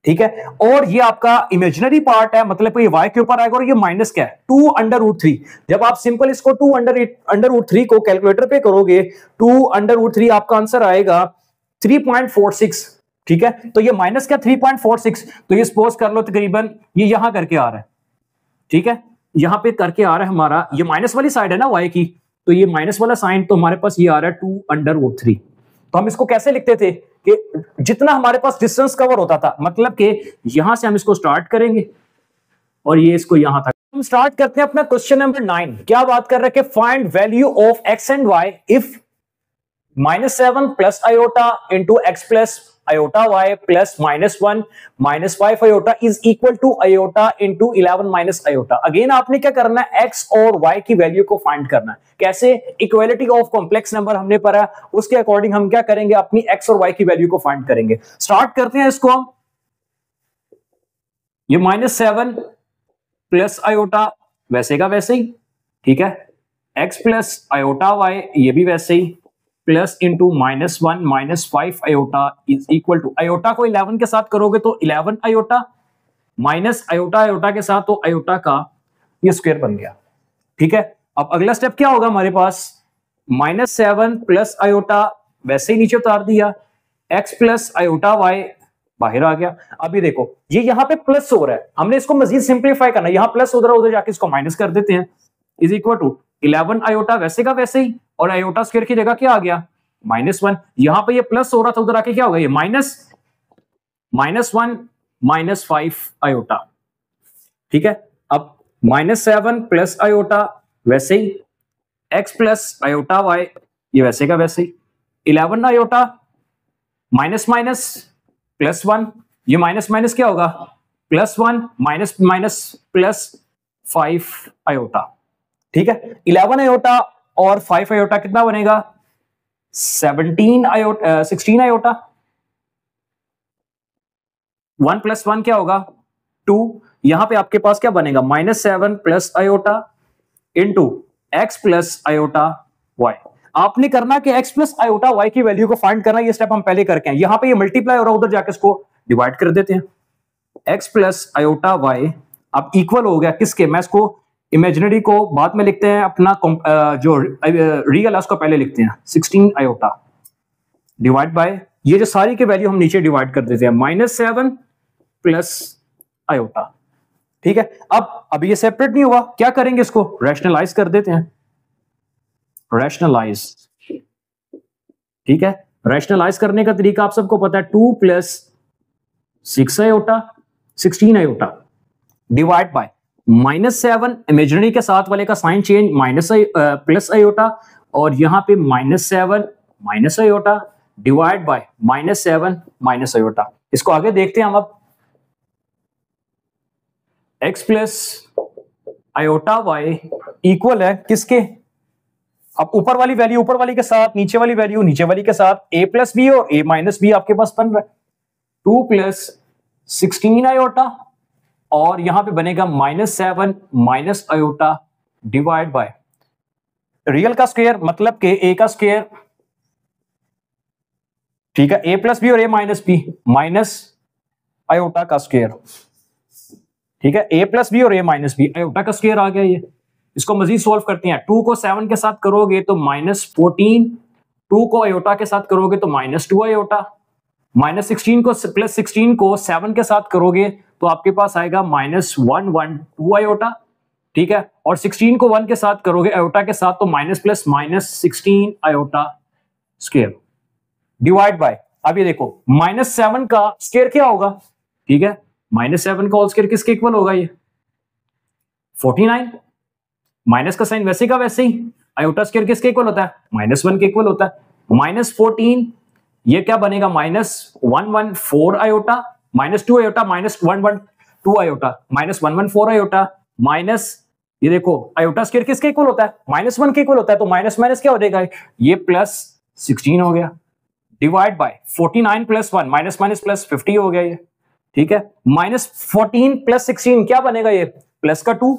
Speaker 1: ठीक है, और ये आपका इमेजिनरी पार्ट है, मतलब ये y के ऊपर आएगा, और ये माइनस क्या है, 2 अंडर रूट 3। जब आप सिंपल इसको 2 अंडर रूट 3 को कैलकुलेटर पे करोगे, 2 अंडर रूट 3 आपका आंसर आएगा 3.46। ठीक है, तो ये माइनस क्या 3.46, तो ये सपोज कर लो तकरीबन ये यहां करके आ रहा है। ठीक है, यहां पे करके आ रहा है हमारा, ये माइनस वाली साइड है ना y की, तो ये माइनस वाला साइन, तो हमारे पास ये आ रहा है 2 अंडर रूट 3। तो हम इसको कैसे लिखते थे कि जितना हमारे पास डिस्टेंस कवर होता था, मतलब कि यहां से हम इसको स्टार्ट करेंगे और ये इसको यहां तक। हम स्टार्ट करते हैं अपना क्वेश्चन नंबर 9। क्या बात कर रहे हैं कि find value of x and y if -7 plus iota into X plus iota y plus -1 minus 5 iota is equal to iota into 11 minus iota. Again आपने क्या करना है, x और y की वैल्यू को फाइंड करना है। कैसे, इक्वालिटी ऑफ कॉम्प्लेक्स नंबर हमने पढ़ा, उसके अकॉर्डिंग हम क्या करेंगे, अपनी x और y की वैल्यू को फाइंड करेंगे। स्टार्ट करते हैं इसको हम, ये -7 प्लस आयोटा वैसे का वैसे ही, ठीक है, x प्लस आयोटा y ये भी वैसे ही, plus into -1 minus 5 iota is equal to, iota को 11 के साथ करोगे तो 11 आयोटा, माइनस आयोटा आयोटा के साथ तो आयोटा का ये स्क्वायर बन गया। ठीक है, अब अगला स्टेप क्या होगा हमारे पास, -7 प्लस आयोटा वैसे ही नीचे उतार दिया, x प्लस आयोटा y बाहर आ गया। अभी देखो ये यहां पे प्लस हो रहा है, हमने इसको मजीद सिंप्लीफाई करना है, यहां प्लस हो रहा है, उधर जाके इसको माइनस कर देते हैं, इज इक्वल टू 11 आयोटा वैसे का वैसे ही, और आयोटा स्क्वायर की जगह क्या आ गया -1। यहां पे ये प्लस हो रहा था, उधर आके क्या होगा, ये -1 माइनस 5 आयोटा। ठीक है, अब -7 प्लस आयोटा वैसे ही, x प्लस आयोटा y ये वैसे का वैसे ही, 11 आयोटा माइनस माइनस प्लस 1, ये माइनस माइनस क्या होगा +1 माइनस माइनस प्लस 5 आयोटा। ठीक है, 11 आयोटा और 5 आयोटा कितना बनेगा, 16 आयोटा, 1 प्लस 1 क्या होगा 2। यहां पे आपके पास क्या बनेगा, -7 plus iota into X plus iota Y. आपने करना कि x प्लस आयोटा y की वैल्यू को फाइंड करना, ये स्टेप हम पहले करके हैं। यहां पे ये मल्टीप्लाई हो रहा है, उधर जाके इसको डिवाइड कर देते हैं, x प्लस आयोटा y अब इक्वल हो गया किसके, मैं इसको इमेजिनरी को बाद में लिखते हैं, अपना जो रियल है उसको पहले लिखते हैं, 16 आयोटा डिवाइड बाय ये जो सारी की वैल्यू हम नीचे डिवाइड कर देते हैं, -7 प्लस आयोटा। ठीक है, अब ये सेपरेट नहीं हुआ, क्या करेंगे, इसको रैशनलाइज कर देते हैं, रैशनलाइज। ठीक है, रैशनलाइज करने का तरीका आप सबको पता है, 2 plus 6 iota 16 iota divide bye -7 imaginary के साथ वाले का साइन चेंज प्लस आयोटा, और यहां पे -7 minus iota divide bye -7 minus iota. इसको आगे देखते हैं हम। अब x plus iota y equal है किसके, अब ऊपर वाली वैल्यू ऊपर वाली के साथ, नीचे वाली वैल्यू नीचे वाली के साथ, a प्लस बी और a माइनस बी आपके पास बन रहा है, 2 प्लस 16 आयोटा और यहां पे बनेगा -7 minus iota divide by real का स्क्वायर, मतलब के a का स्क्वायर, ठीक है, a प्लस बी और a minus B minus iota का स्क्वायर। ठीक है, a प्लस बी और a माइनस बी आयोटा का स्क्वायर आ गया। ये इसको मजीद सोल्व करते हैं, 2 को 7 के साथ करोगे तो -14, 2 को आयोटा के साथ करोगे तो -2 आयोटा, -16 को प्लस 16 को 7 के साथ करोगे तो आपके पास आएगा -112 आयोटा। ठीक है, और 16 को 1 के साथ करोगे आयोटा के साथ तो minus plus minus 16 iota square divide by, अब ये देखो -7 का स्क्वायर क्या होगा, ठीक है, -7 का होल स्क्वायर किसके इक्वल होगा, ये 49, माइनस का साइन वैसे का वैसे ही, आयोटा स्क्वायर किसके इक्वल होता है, -1 के इक्वल होता है, -14 ये क्या बनेगा, -114 iota, -2 iota, -112 iota, -114 iota, minus ये देखो आयोटा स्क्वायर किसके इक्वल होता है, -1 के इक्वल होता है, तो माइनस माइनस क्या हो जाएगा, ये +16 हो गया, डिवाइड बाय 49 + 1 माइनस माइनस +50 हो गया ये, ठीक है, -14 + 16 क्या बनेगा, ये प्लस का 2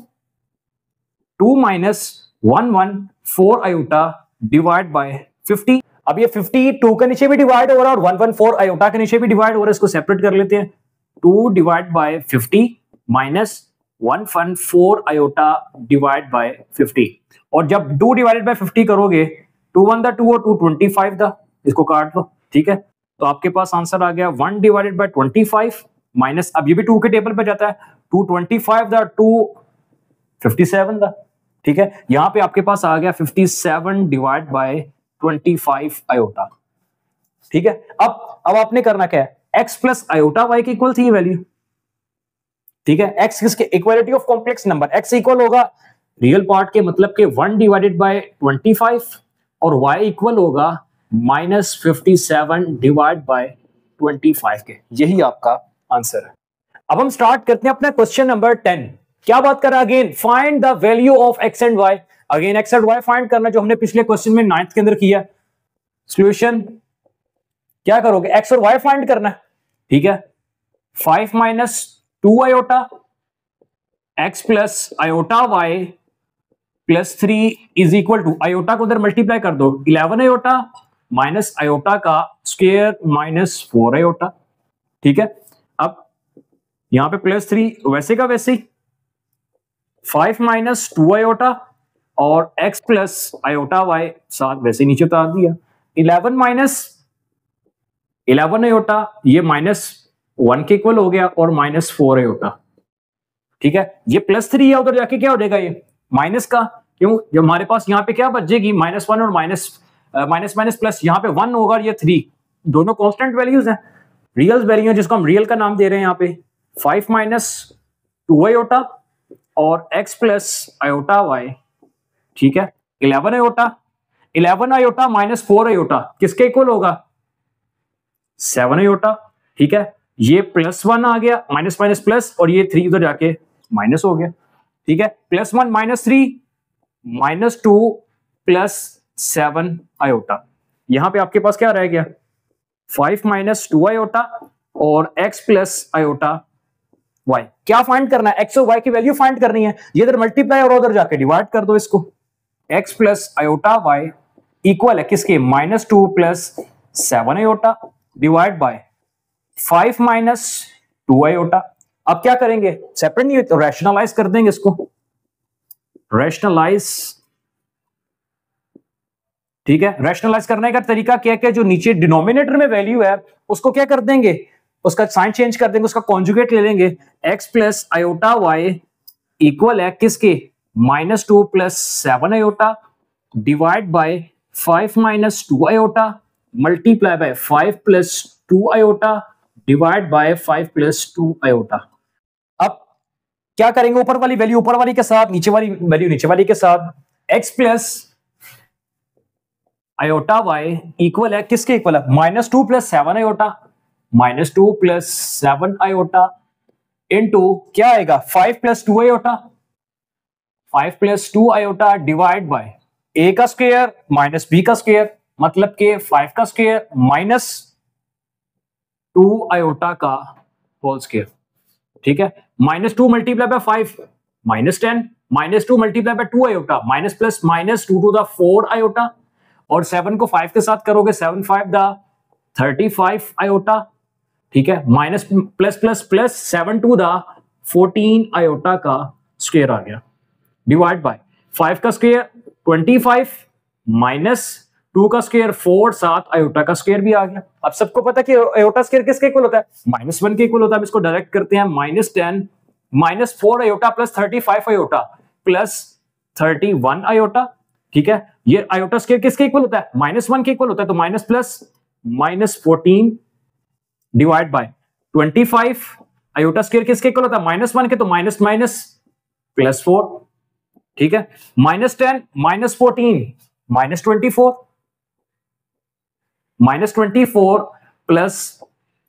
Speaker 1: -114 आयोटा डिवाइड बाय 50। अब ये 52 के नीचे भी डिवाइड हो रहा है और 114 आयोटा के नीचे भी डिवाइड हो रहा है, इसको सेपरेट कर लेते हैं, 2 divide bye 50 -114 iota divide bye 50, और जब 2 डिवाइडेड बाय 50 करोगे 2 1 दा 2 और 2 25 दा, इसको काट दो, ठीक है, तो आपके पास आंसर आ गया 1 डिवाइडेड बाय 25 माइनस, अब ये भी 2 के टेबल पे जाता है, 2 25 दा 2 57 दा, ठीक है, यहां पे आपके पास आ गया 57 डिवाइड बाय 25 आयोटा, ठीक है। अब आपने करना क्या है, x प्लस आयोटा y की इक्वल थी वैल्यू, ठीक है, x किसके, equality of complex number, x equal होगा रियल पार्ट के मतलब के 1 डिवाइडेड बाय 25 और y इक्वल होगा -57 डिवाइड बाय 25 के, यही आपका आंसर है। अब हम स्टार्ट करते हैं अपना क्वेश्चन नंबर 10, क्या बात कर रहा है, again find the value of x and y, again x and y find करना, जो हमने पिछले क्वेश्चन में 9th के अंदर किया, सॉल्यूशन क्या करोगे, x और y फाइंड करना है, ठीक है, 5 - 2 iota x plus iota y plus 3 is equal to, iota को उधर मल्टीप्लाई कर दो, 11 आयोटा माइनस आयोटा का स्क्वायर -4 आयोटा, ठीक है, अब यहां पे +3 वैसे का वैसे ही, 5 - 2 आयोटा और x प्लस आयोटा y साथ वैसे नीचे उतार दिया, 11 आयोटा ये -1 के इक्वल हो गया और -4 आयोटा, ठीक है, ये +3 है, उधर जाके क्या हो जाएगा, ये माइनस का, क्यों, जब हमारे पास यहाँ पे क्या बचेगी, -1 और माइनस प्लस, यहाँ पे 1 होगा और ये 3, दोनों कांस्टेंट वैल्यूज हैं, रियल वैल्यू जिसको हम रियल का नाम दे रहे हैं यहाँ पे, 5 - 2 आयोटा और x प्लस आयोटा y, ठीक है, 11 आयोटा -4 आयोटा किसके इक्वल होगा, 7 आयोटा, ठीक है, ये +1 आ गया, माइनस माइनस प्लस, और ये 3 उधर जाके माइनस हो गया, ठीक है, +1 -3 -2 +7 आयोटा, यहां पे आपके पास क्या रह गया, 5 - 2 आयोटा और x प्लस आयोटा y, क्या फाइंड करना है, x और y की वैल्यू फाइंड करनी है, ये इधर मल्टीप्लाई और उधर जाके डिवाइड कर दो इसको, x plus iota y equal है किसके, -2 +7 आयोटा डिवाइड बाय 5 - 2 आयोटा, अब क्या करेंगे, सेपरेट नहीं तो रैशनलाइज कर देंगे इसको, रैशनलाइज, ठीक है, रैशनलाइज करने का तरीका क्या है, जो नीचे डिनोमिनेटर में वैल्यू है उसको क्या कर देंगे, उसका साइन चेंज कर देंगे, उसका कॉन्जुगेट ले लेंगे, x plus iota y equal है किसके, -2 +7 iota divide bye 5 - 2 iota multiply by 5 + 2 iota divide bye 5 + 2 iota. अब क्या करेंगे, ऊपर वाली वैल्यू ऊपर वाली के साथ, नीचे वाली वैल्यू नीचे वाली के साथ, x plus iota y equal है किसके इक्वल है, -2 +7 आयोटा, -2 +7 आयोटा इनटू क्या आएगा, 5 + 2 iota, 5 + 2 iota divide by a का स्क्वायर माइनस b का स्क्वायर, मतलब के 5 का स्क्वायर -2 आयोटा का होल स्क्वायर, ठीक है, -2 multiply by 5 -10, -2 multiply by 2 iota, minus plus -2 to the 4 iota, और 7 को 5 के साथ करोगे 7 5 द 35 आयोटा, ठीक है, minus plus plus plus 7 to the 14 iota का स्क्वायर आ गया, डिवाइड बाय 5 का स्क्वायर 25 माइनस 2 का स्क्वायर 4 7 आयोटा का स्क्वायर भी आ गया। अब सबको पता है कि आयोटा स्क्वायर किसके इक्वल होता है, -1 के इक्वल होता है। इसको डायरेक्ट करते हैं, -10 -4 iota plus 35 iota, plus 31 iota, ठीक है। ये आयोटा स्क्वायर किसके इक्वल होता है, -1 के इक्वल होता है, तो minus plus -14 divide by 25। Iota square किसके इक्वल होता है, -1 के, तो माइनस माइनस +4, ठीक है। -10 -14 -24, -24 प्लस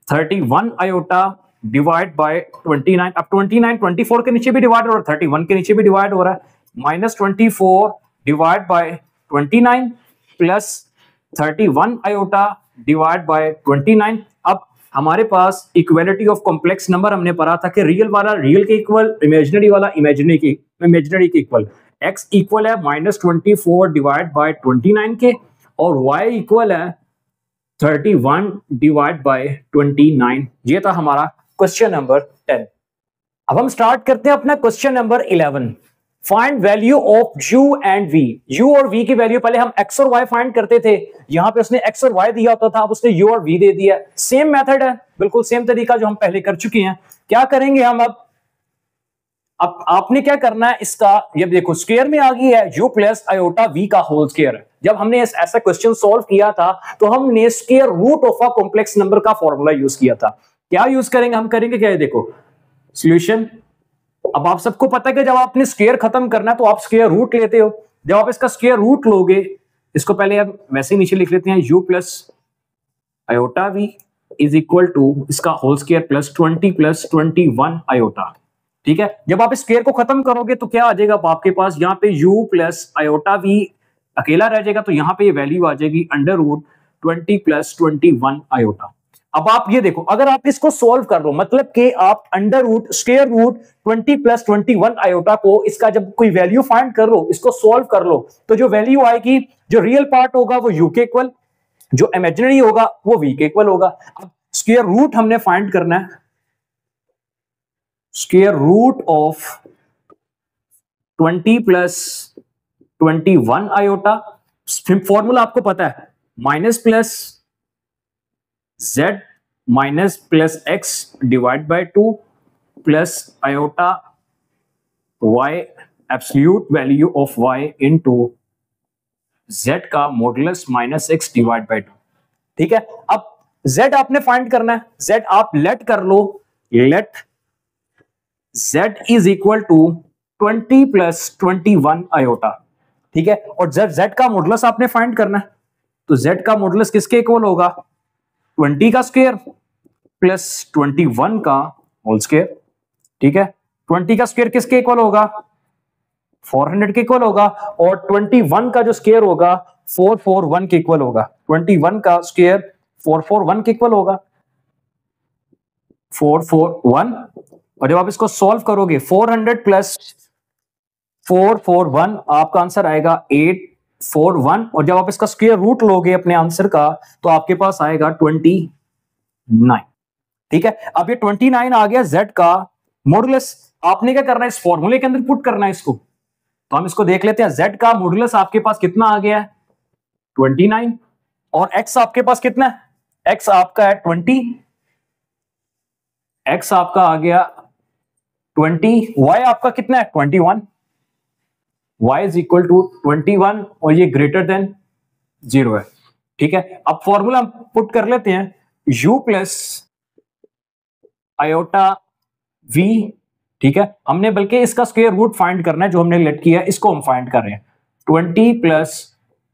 Speaker 1: 31 आयोटा डिवाइड बाय 29। अब 29 24 के नीचे भी डिवाइड हो रहा है, 31 के नीचे भी डिवाइड हो रहा है, -24 divide by 29 plus 31 iota divide bye 29। अब हमारे पास इक्वालिटी ऑफ कॉम्प्लेक्स नंबर हमने पढ़ा था कि रियल वाला रियल के इक्वल, इमेजिनरी वाला इमेजिनरी के इक्वल। x इक्वल है -24 डिवाइड बाय 29 के, और y इक्वल है 31 डिवाइड बाय 29। ये था हमारा क्वेश्चन नंबर 10। अब हम स्टार्ट करते हैं अपना question number 11। Find value of u and v। u और v की वैल्यू पहले हम x और y फाइंड करते थे, यहां पे उसने x और y दिया होता था, अब उसने u और v दे दिया। सेम मेथड है, बिल्कुल सेम तरीका जो हम पहले कर चुके हैं। क्या करेंगे हम अब आपने क्या करना है, इसका ये देखो स्क्वायर में आ गई है u प्लस आयोटा v का होल स्क्वायर। जब हमने ऐसा क्वेश्चन सॉल्व किया था तो हमने square root of a complex number का फॉर्मूला यूज किया था। क्या यूज करेंगे, हम करेंगे क्या, देखो सॉल्यूशन। अब आप सबको पता है कि जब आपने स्क्वायर खत्म करना है तो आप स्क्वायर रूट लेते हो। जब आप इसका स्क्वायर रूट लोगे, इसको पहले हम वैसे ही नीचे लिख लेते हैं, u plus iota v is equal to इसका whole square plus 20 plus 21 iota, ठीक है। जब आप स्क्वायर को खत्म करोगे तो क्या आ जाएगा आपके पास, यहाँ पे u प्लस आयोटा v अकेला रह जाएगा, तो यहाँ पे ये वैल्यू आ जाएगी अंडर रूट 20 प्लस 21 आयोटा। अब आप ये देखो, अगर आप इसको सॉल्व कर लो, मतलब कि आप under root square root 20 plus 21 iota को, इसका जब कोई वैल्यू फाइंड कर लो, इसको सॉल्व कर लो, तो जो वैल्यू आएगी, जो रियल पार्ट होगा वो u के इक्वल, जो इमेजिनरी होगा वो v के इक्वल होगा। अब स्क्वायर रूट हमने फाइंड करना है, square root of 20 plus 21 iota. Formula आपको पता है, minus plus z minus plus x divide by 2 plus iota y absolute value of y into z का modulus minus x divide by 2, ठीक है। अब z आपने फाइंड करना है, z आप लेट कर लो, let z is equal to 20 plus 21 iota, ठीक है। और जब z का मॉडुलस आपने फाइंड करना है, तो z का मॉडुलस किसके इक्वल होगा, 20 का स्क्वायर प्लस 21 का होल स्क्वायर, ठीक है। 20 का स्क्वायर किसके इक्वल होगा, 400 के इक्वल होगा, और 21 का जो स्क्वायर होगा 441 के इक्वल होगा। 21 का स्क्वायर 441 के इक्वल होगा, 441। और जब आप इसको सॉल्व करोगे, 400 प्लस 441 आपका आंसर आएगा 841, और जब आप इसका स्क्वायर रूट लोगे अपने आंसर का, तो आपके पास आएगा 29, ठीक है। अब ये 29 आ गया z का मॉडुलस। आपने क्या करना है, इस फॉर्मूले के अंदर पुट करना है इसको। तो हम इसको देख लेते हैं, z का मॉडुलस आपके पास कितना आ गया है, 29, और x आपके पास कितना है, x आपका है 20, x आपका आ गया 20, y आपका कितना है 21, y इज इक्वल टू 21, और ये ग्रेटर देन 0 है, ठीक है। अब फॉर्मूला पुट कर लेते हैं, u प्लस आयोटा v, ठीक है। हमने बल्कि इसका स्क्वायर रूट फाइंड करना है, जो हमने लेट किया है इसको हम फाइंड कर रहे हैं। 20 प्लस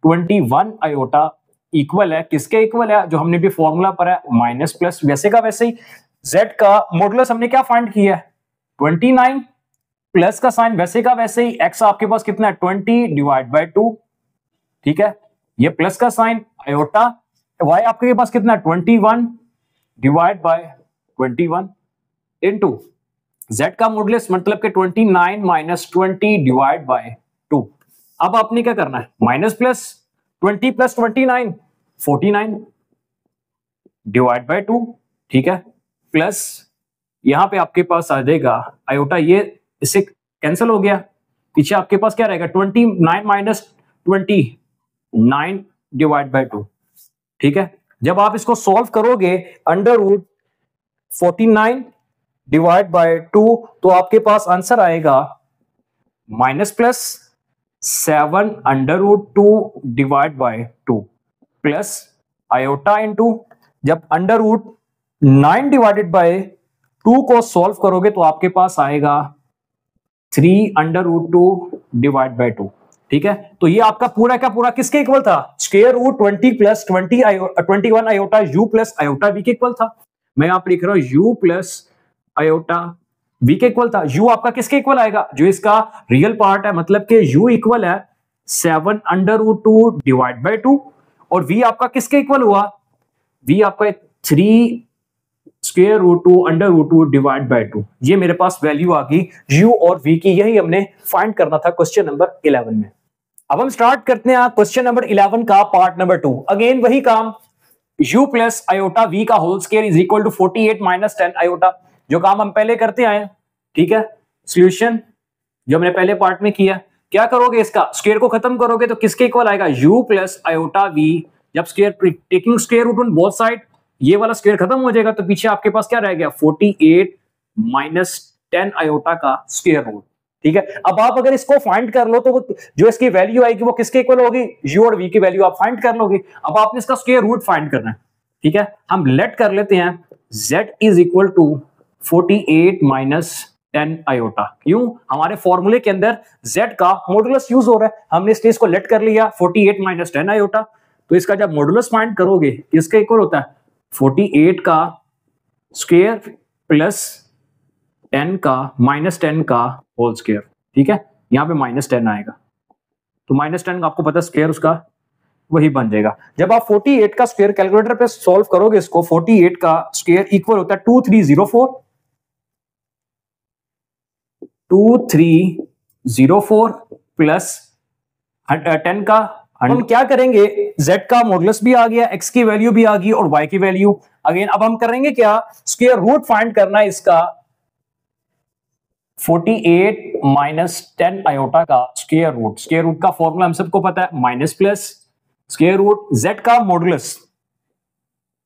Speaker 1: 21 आयोटा इक्वल है किसके इक्वल है, जो हमने भी फॉर्मूला पर है, माइनस प्लस वैसे का वैसे ही। z का मॉडुलस हमने क्या फाइंड किया है, 29, प्लस का साइन वैसे का वैसे ही, x आपके पास कितना है 20 डिवाइड बाय 2, ठीक है। ये प्लस का साइन आयोटा, y आपके पास कितना है 21 डिवाइड बाय 21 इनटू z का मॉडुलस मतलब कि 29 माइनस 20 डिवाइड बाय 2। अब आपने क्या करना है, minus plus 20 plus 29 49 divide by 2, ठीक है, प्लस यहां पे आपके पास आ जाएगा आयोटा, ये इससे कैंसिल हो गया, पीछे आपके पास क्या रहेगा 29 माइनस 29 डिवाइड बाय 2, ठीक है। जब आप इसको सॉल्व करोगे, अंडर रूट 49 डिवाइड बाय 2, तो आपके पास आंसर आएगा minus plus 7 under root 2 divide by 2 plus iota into, जब अंडर रूट 9 डिवाइडेड बाय 2 को सॉल्व करोगे तो आपके पास आएगा 3 अंडर रूट 2 डिवाइड बाय 2। ठीक है, तो ये आपका पूरा का पूरा किसके इक्वल था? स्क्वायर रूट 20 प्लस 21 आयोटा u प्लस आयोटा v के इक्वल था। मैं यहां पर लिख रहा हूं u प्लस आयोटा v के इक्वल था। u आपका किसके इक्वल आएगा? जो इसका रियल पार्ट है, मतलब कि u इक्वल है 7 अंडर रूट 2 डिवाइड बाय 2, और v आपका किसके इक्वल हुआ? v आपका 3 square root 2 under root 2 divide by 2। ये मेरे पास वैल्यू आ गई u और v की, यही हमने फाइंड करना था क्वेश्चन नंबर 11 में। अब हम स्टार्ट करते हैं क्वेश्चन नंबर 11 का पार्ट नंबर 2। अगेन वही काम, u प्लस आयोटा v का whole square is equal to 48 minus 10 iota, जो काम हम पहले करते आए। ठीक है, सॉल्यूशन जो हमने पहले पार्ट में किया, क्या करोगे? इसका स्क्वायर को खत्म करोगे तो किसके इक्वल आएगा? u plus iota v। जब square taking square root on both side, ये वाला स्क्वायर खत्म हो जाएगा तो पीछे आपके पास क्या रह गया? 48 माइनस 10 आयोटा का स्क्वायर रूट। ठीक है, अब आप अगर इसको फाइंड कर लो तो वो जो इसकी वैल्यू आएगी वो किसके इक्वल होगी? u और v की वैल्यू आप फाइंड कर लोगे। अब आपने इसका स्क्वायर रूट फाइंड करना है। ठीक है, हम लेट कर लेते हैं z is equal to 48 minus 10 iota. क्यों? हमारे फॉर्मूले के अंदर z का मॉडुलस यूज हो रहा है, हमने इसलिए इसको लेट कर लिया 48 माइनस 10 आयोटा। तो इसका जब मॉडुलस फाइंड करोगे किसके इक्वल होता है? 48 का स्क्वायर प्लस 10 का माइनस 10 का होल स्क्वायर। ठीक है, यहां पे माइनस 10 आएगा तो माइनस 10 आपको पता स्क्वायर उसका वही बन जाएगा। जब आप 48 का स्क्वायर कैलकुलेटर पे सॉल्व करोगे इसको, 48 का स्क्वायर इक्वल होता है 2304 प्लस 10 का। हम क्या करेंगे? z का मॉडुलस भी आ गया, x की वैल्यू भी आ गई और y की वैल्यू। अगेन अब हम करेंगे क्या? स्क्वायर रूट फाइंड करना है इसका 48 माइनस 10 आयोटा का स्क्वायर रूट। स्क्वायर रूट का फॉर्मूला हम सबको पता है, minus plus square root z का modulus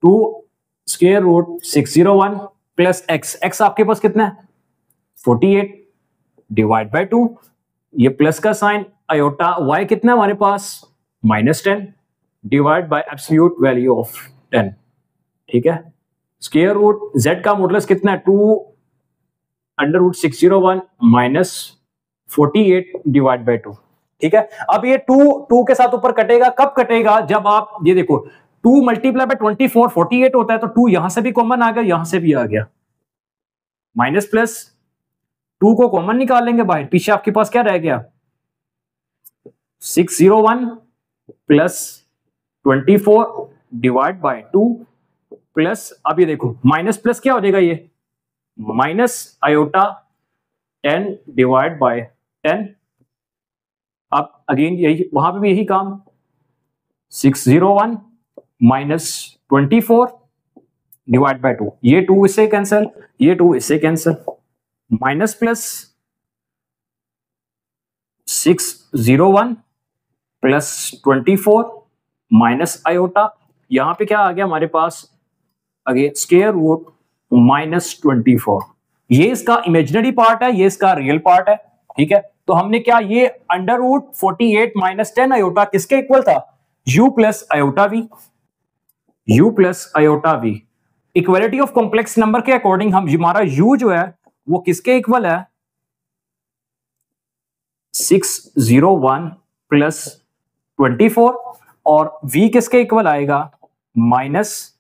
Speaker 1: 2 square root 601 plus x आपके पास कितना है? 48 डिवाइड बाय 2, ये प्लस का साइन, आयोटा y कितना है हमारे पास? Minus 10 divide by absolute value of 10। ठीक है, स्क्वायर रूट z का मॉडुलस कितना है? 2 under root 601 minus 48 divide by 2। ठीक है, अब ये 2 के साथ ऊपर कटेगा। कब कटेगा? जब आप ये देखो 2 मल्टीप्लाई बाय 24 48 होता है, तो 2 यहां से भी कॉमन आ गया, यहां से भी आ गया, माइनस प्लस 2 को कॉमन निकालेंगे बाहर, पीछे आपके पास क्या रह गया? 601 प्लस 24 डिवाइड बाय 2 प्लस, अब ये देखो माइनस प्लस क्या हो जाएगा? ये माइनस आयोटा 10 डिवाइड बाय 10। अब अगेन यही, वहां पे भी यही काम, 601 माइनस 24 डिवाइड बाय 2, ये 2 इससे कैंसिल, ये 2 इससे cancel, minus plus 601 plus 24 minus iota, यहां पे क्या आ गया हमारे पास? Again square root minus 24। ये इसका इमेजिनरी पार्ट है, ये इसका रियल पार्ट है। ठीक है, तो हमने क्या, ये अंडर रूट 48 माइनस 10 आयोटा किसके इक्वल था? u plus iota v। u plus iota v equality of complex number के अकॉर्डिंग हम, हमारा u जो है वो किसके इक्वल है? 601 प्लस 24, और v किसके इक्वल आएगा? Minus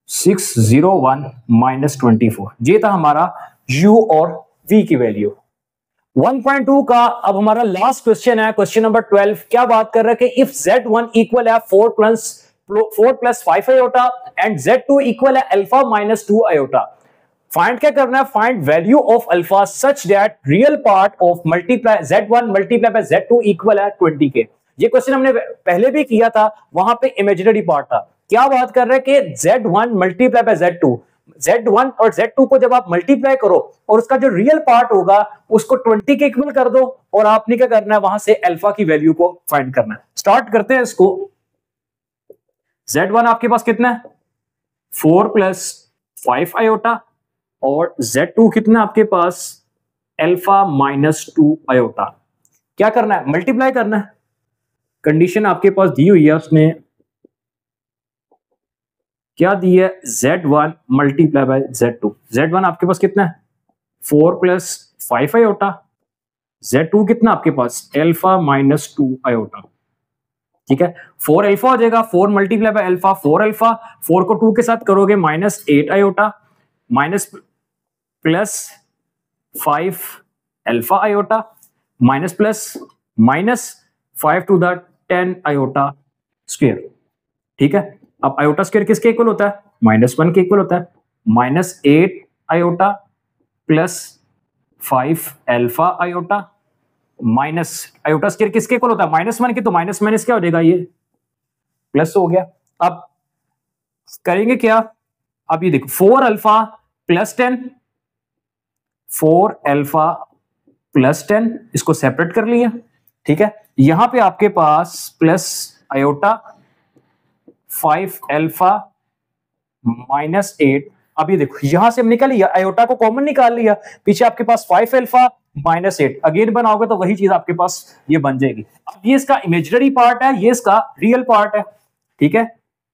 Speaker 1: 601 minus 24। ये था हमारा u और v की वैल्यू। 1.2 का अब हमारा लास्ट क्वेश्चन है, क्वेश्चन नंबर 12। क्या बात कर रहा है कि इफ z1 इक्वल है 4 plus 5 iota and z2 equal है अल्फा माइनस 2 आयोटा। फाइंड क्या करना है? Find value of alpha such that real part of multiply z1 multiply by z2 equal है 20 के। ये क्वेश्चन हमने पहले भी किया था, वहां पे इमेजिनरी पार्ट था। क्या बात कर रहे हैं कि z1 multiply by z2, z1 और z2 को जब आप मल्टीप्लाई करो और उसका जो रियल पार्ट होगा उसको 20 के इक्वल कर दो, और आपने क्या करना है? वहां से अल्फा की वैल्यू को फाइंड करना है। स्टार्ट करते हैं इसको। z1 आपके पास कितना है? 4 प्लस 5 आयोटा, और z2 कितना आपके पास? Alpha minus 2 iota. क्या करना है? मल्टीप्लाई करना है। कंडीशन आपके पास दी हुई है, उसने क्या दी है? Z1 multiply by Z2। Z1 आपके पास कितना है? 4 प्लस 5 आयोटा। Z2 कितना आपके पास? Alpha minus 2 iota. ठीक है, 4 अल्फा हो जाएगा, 4 मल्टीप्लाई बाय अल्फा 4 अल्फा, 4 को 2 के साथ करोगे -8 आयोटा, minus plus 5 alpha iota, minus plus minus 5 to the 10 iota square. ठीक है, अब आयोटा स्क्वायर किसके इक्वल होता है? -1 के इक्वल होता है। -8 iota plus 5 alpha iota minus iota square किसके इक्वल होता है? -1 के, तो माइनस माइनस क्या हो जाएगा? ये प्लस हो गया। अब करेंगे क्या? अब ये देखो 4 अल्फा प्लस 10, 4 अल्फा प्लस 10, इसको सेपरेट कर लिया। ठीक है, यहां पे आपके पास प्लस आयोटा 5 अल्फा -8। अब ये देखो यहां से हम निकाल लिया, आयोटा को कॉमन निकाल लिया, पीछे आपके पास 5 अल्फा -8, अगेन बनाओगे तो वही चीज आपके पास ये बन जाएगी। अब ये इसका इमेजिनरी पार्ट है, ये इसका रियल पार्ट है। ठीक है,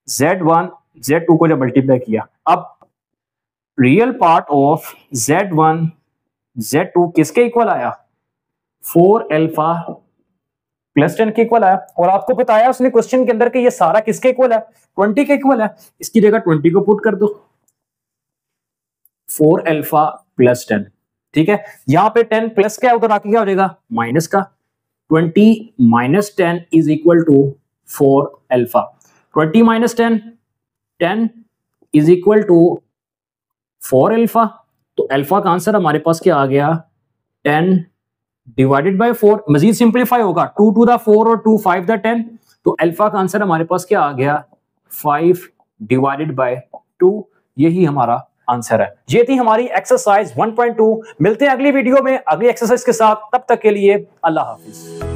Speaker 1: Z1 Z2 को जब मल्टीप्लाई किया, अब real part of Z1 Z2 किसके इक्वल आया? 4 अल्फा प्लस 10 के इक्वल आया। और आपको बताया उसने क्वेश्चन के अंदर कि ये सारा किसके इक्वल है? 20 के इक्वल है। इसकी जगह 20 को पुट कर दो, 4 अल्फा प्लस 10। ठीक है, यहां पे 10 प्लस क्या उधर आके क्या हो जाएगा? माइनस का। 20 minus 10 is equal to 4 alpha. 20 minus 10, 10 is equal to 4 alpha. तो अल्फा का आंसर हमारे पास क्या आ गया? 10 डिवाइडेड बाय 4। मजीद सिंप्लीफाई होगा, 2 टू द 4 और 2 5 द 10, तो अल्फा का आंसर हमारे पास क्या आ गया? 5 डिवाइडेड बाय 2। यही हमारा आंसर है। ये थी हमारी एक्सरसाइज 1.2। मिलते हैं अगली वीडियो में अगली एक्सरसाइज के साथ, तब तक के लिए अल्लाह हाफिज।